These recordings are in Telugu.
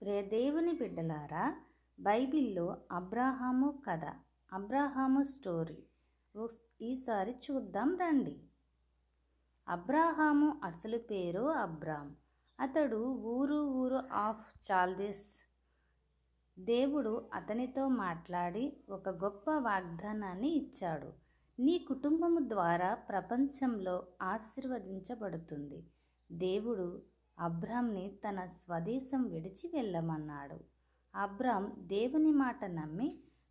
ప్రియ దేవుని బిడ్డలారా, బైబిల్లో అబ్రాహాము కథ, అబ్రాహాము స్టోరీ ఈసారి చూద్దాం రండి. అబ్రాహాము అసలు పేరు అబ్రామ్. అతడు ఊరు ఆఫ్ చాల్దెస్. దేవుడు అతనితో మాట్లాడి ఒక గొప్ప వాగ్దానాన్ని ఇచ్చాడు. నీ కుటుంబము ద్వారా ప్రపంచంలో ఆశీర్వదించబడుతుంది. దేవుడు అబ్రామ్ని తన స్వదేశం విడిచి వెళ్ళమన్నాడు. అబ్రామ్ దేవుని మాట నమ్మి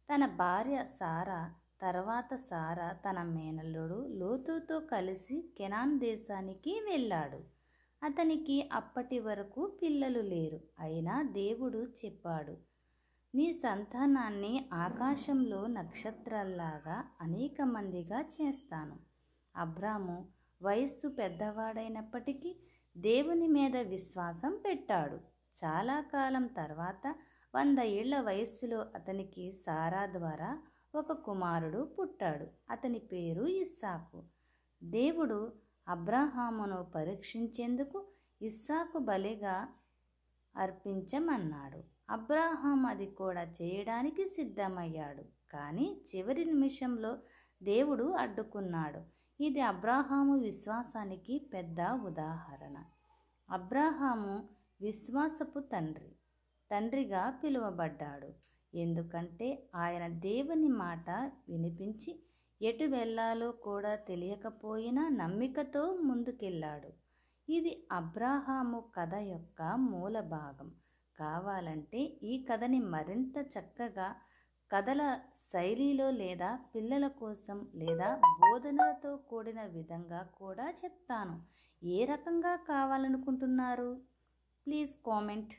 తన భార్య సారా, తర్వాత సారా తన మేనల్లుడు లోతుతో కలిసి కెనాన్ దేశానికి వెళ్ళాడు. అతనికి అప్పటి వరకు పిల్లలు లేరు. అయినా దేవుడు చెప్పాడు, నీ సంతానాన్ని ఆకాశంలో నక్షత్రాల్లాగా అనేక మందిగా చేస్తాను. అబ్రాము వయస్సు పెద్దవాడైనప్పటికీ దేవుని మీద విశ్వాసం పెట్టాడు. చాలా కాలం తర్వాత 100 ఏళ్ల వయస్సులో అతనికి సారా ద్వారా ఒక కుమారుడు పుట్టాడు. అతని పేరు ఇస్సాకు. దేవుడు అబ్రాహామును పరీక్షించేందుకు ఇస్సాకు బలిగా అర్పించమన్నాడు. అబ్రాహాం అది కూడా చేయడానికి సిద్ధమయ్యాడు. కానీ చివరి నిమిషంలో దేవుడు అడ్డుకున్నాడు. ఇది అబ్రాహాము విశ్వాసానికి పెద్ద ఉదాహరణ. అబ్రాహాము విశ్వాసపు తండ్రిగా పిలువబడ్డాడు. ఎందుకంటే ఆయన దేవుని మాట వినిపించి ఎటు వెళ్ళాలో కూడా తెలియకపోయినా నమ్మికతో ముందుకెళ్ళాడు. ఇది అబ్రాహాము కథ యొక్క మూల భాగం. కావాలంటే ఈ కథని మరింత చక్కగా కథల శైలిలో లేదా పిల్లల కోసం లేదా బోధనలతో కూడిన విధంగా కూడా చెప్తాను. ఏ రకంగా కావాలనుకుంటున్నారు? Please comment.